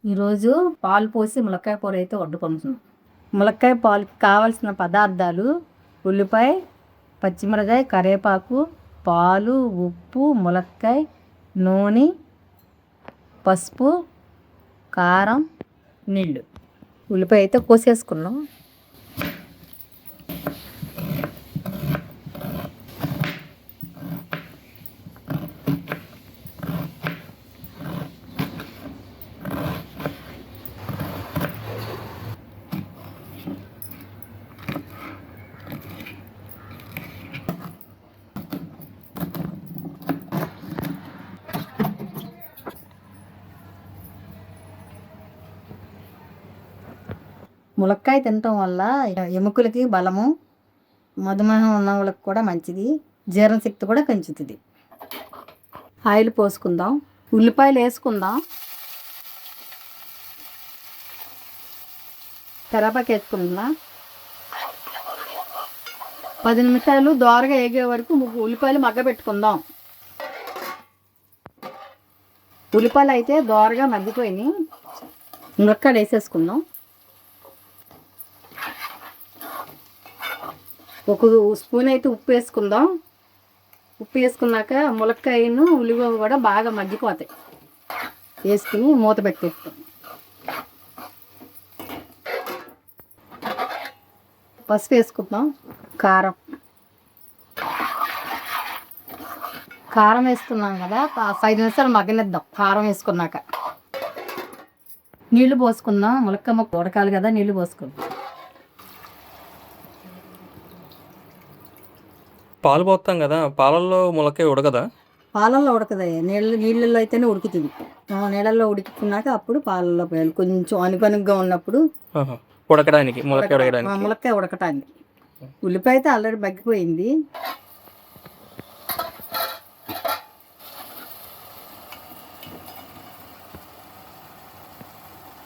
ఈరోజు పాలు పోసి ములక్కాయ కూర అయితే వండుకుంటున్నాం. ములక్కాయ పాలుకి కావాల్సిన పదార్థాలు: ఉల్లిపాయ, పచ్చిమిరకాయ, కరివేపాకు, పాలు, ఉప్పు, ములక్కాయ, నూనె, పసుపు, కారం, నీళ్ళు. ఉల్లిపాయ అయితే కోసేసుకున్నాం. ములక్కాయ తినటం వల్ల ఎముకలకి బలము, మధుమేహం ఉన్న వాళ్ళకి కూడా మంచిది, జీర్ణశక్తి కూడా పెంచుతుంది. ఆయిల్ పోసుకుందాం, ఉల్లిపాయలు వేసుకుందాం, కరివేపాకు వేసుకుందాం. 10 నిమిషాలు దోరగా వేగే వరకు ఉల్లిపాయలు మగ్గబెట్టుకుందాం. ఉల్లిపాయలు అయితే దోరగా మగ్గిపోయినాయి. ములక్కాయలు వేసేసుకుందాం. ఒక స్పూన్ అయితే ఉప్పు వేసుకుందాం. ఉప్పు వేసుకున్నాక ములక్కాయను ఉల్లిపాయ కూడా బాగా మగ్గిపోతాయి. వేసుకుని మూత పెట్టేస్తాం. పసుపు వేసుకుందాం. కారం వేసుకున్నాం కదా, 5 నిమిషాలు మగ్గనిద్దాం. కారం వేసుకున్నాక నీళ్లు పోసుకుందాం. ములక్కాయ ముక్క ఉడకాలి కదా, నీళ్లు పోసుకుందాం. పాలు పోస్తాం కదా, పాలల్లో ములక్కాయ ఉడకదా? పాలల్లో ఉడకదయ్యా, నీళ్ళల్లో అయితేనే ఉడుకుతుంది. నీళ్ళల్లో ఉడికినాక అప్పుడు పాలల్లో పోయాలి. కొంచెం అనుకనుగ్గా ఉన్నప్పుడు ఉడకడానికి, ములక్కాయ ఉడకటానికి. ఉల్లిపాయ అయితే ఆల్రెడీ మగ్గిపోయింది.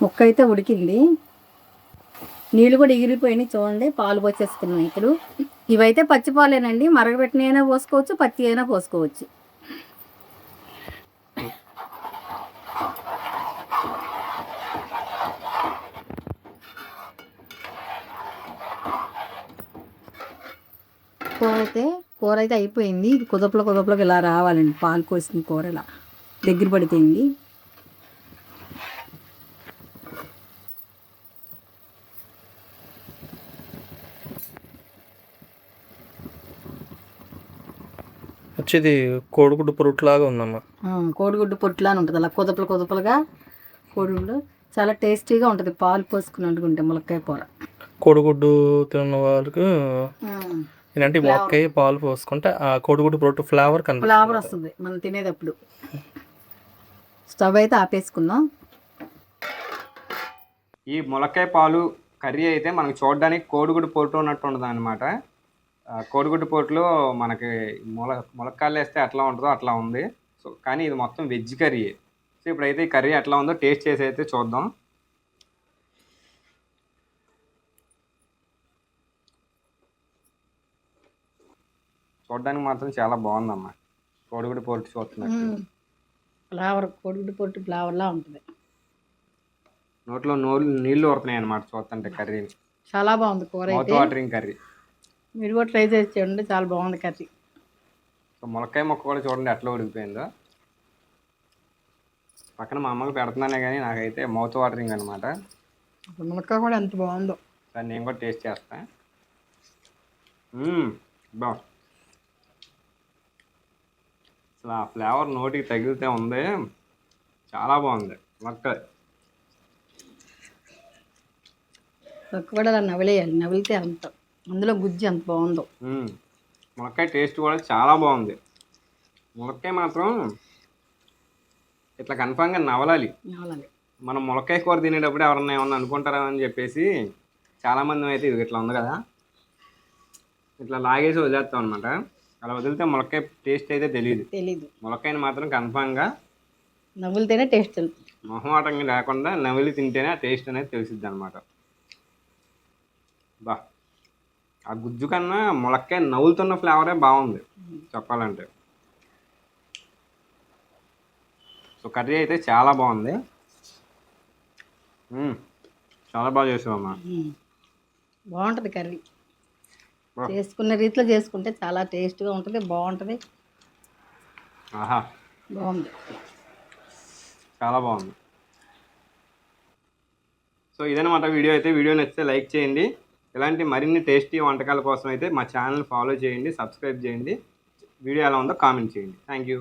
ముక్క అయితే ఉడికింది. నీళ్ళు కూడా ఎగిరిపోయినాయి చూడండి. పాలు పోసేసుకున్నాం ఇప్పుడు. ఇవైతే పచ్చిపాలేనండి, మరగబెట్టిన అయినా పోసుకోవచ్చు, పత్తి అయినా పోసుకోవచ్చు. కూర అయితే అయిపోయింది. ఇది కుదపలోకి ఇలా రావాలండి. పాలు కోసిన కూర ఇలా దగ్గర పడిపోయింది. వచ్చేది కోడిగుడ్డు పొరుట్లాగా ఉందమ్మా. కోడిగుడ్డు పొట్టులాగా ఉంటుంది. అలా కుదపలుగా కోడిగుడ్డు చాలా టేస్టీగా ఉంటుంది పాలు పోసుకుని వండుకుంటే ములక్కాయ కూర. కోడిగుడ్డు తిన్న వాళ్ళకి ఏంటంటే ములక్కాయ పాలు పోసుకుంటే ఆ కోడిగుడ్డు పొట్టు ఫ్లేవర్ వస్తుంది మనం తినేటప్పుడు. స్టవ్ అయితే ఆపేసుకుందాం. ఈ ములక్కాయ పాలు కర్రీ అయితే మనకు చూడడానికి కోడిగుడ్డు పొట్టు ఉన్నట్టు ఉండదు అనమాట. కోడిగుడ్డు పొట్టులో మనకి ములక్కాయలు వేస్తే ఎట్లా ఉంటుందో అట్లా ఉంది. సో కానీ ఇది మొత్తం వెజ్ కర్రీ. సో ఇప్పుడైతే ఈ కర్రీ ఎట్లా ఉందో టేస్ట్ చేసి అయితే చూద్దాం. చూడడానికి మాత్రం చాలా బాగుందమ్మా. కోడిగుడ్డు పొట్టు చూస్తున్నట్టు కోడిగుడ్డు పొట్టు ఫ్లేవర్లా ఉంటుంది. నోట్లో నీళ్ళు ఊరుతున్నాయి అనమాట చూస్తుంటే. కర్రీ చాలా బాగుంది. కూర మౌత్ వాటరింగ్ కర్రీ. మీరు కూడా ట్రై చేసి చూడండి, చాలా బాగుంది కర్రీ. సో ములక్కాయ ముక్క కూడా చూడండి ఎట్లా ఉడికిపోయిందో. పక్కన మా అమ్మకి పెడుతున్నానే కానీ నాకైతే మౌత్ వాటరింగ్ అనమాట. ములక్కాయ కూడా ఎంత బాగుందో. దాన్ని నేను కూడా టేస్ట్ చేస్తాను. బా అసలు ఆ ఫ్లేవర్ నోటికి తగిలితే ఉంది. చాలా బాగుంది ములక్కాయ. కూడా నవిలేయాలి, నవిలితే అంత అందులో గుజ్జు ఎంత బాగుందో. ములక్కాయ టేస్ట్ కూడా చాలా బాగుంది. ములక్కాయ మాత్రం ఇట్లా కన్ఫామ్గా నవలాలి. మనం ములక్కాయ కూర తినేటప్పుడు ఎవరన్నా ఏమన్నా అనుకుంటారా అని చెప్పేసి చాలామంది అయితే ఇది ఇట్లా ఉంది కదా, ఇట్లా లాగేసి వదిలేస్తాం అనమాట. అలా వదిలితే ములక్కాయ టేస్ట్ అయితే తెలియదు. ములక్కాయని మాత్రం కన్ఫామ్గా నవ్వులితేనే టేస్ట్ తెలుస్తుంది. మొహమాటంగా లేకుండా నవిలి తింటేనే ఆ టేస్ట్ అనేది తెలిసిద్ది అనమాట. బా ఆ గుజ్జు కన్నా ములక్కాయ నవ్వులుతున్న ఫ్లేవరే బాగుంది చెప్పాలంటే. సో కర్రీ అయితే చాలా బాగుంది. చాలా బాగా చేసావమ్మా. బాగుంటుంది కర్రీ. బా. చేసుకున్న రీతిలో చేసుకుంటే చాలా టేస్ట్గా ఉంటుంది, బాగుంటుంది. ఆహా, బాగుంది. చాలా బాగుంది. సో ఇదనమాట వీడియో అయితే. వీడియో నచ్చితే లైక్ చేయండి. ఇలాంటి మరిన్ని టేస్టీ వంటకాల కోసం అయితే మా ఛానల్ ఫాలో చేయండి, సబ్స్క్రైబ్ చేయండి. వీడియో ఎలా ఉందో కామెంట్ చేయండి. Thank you.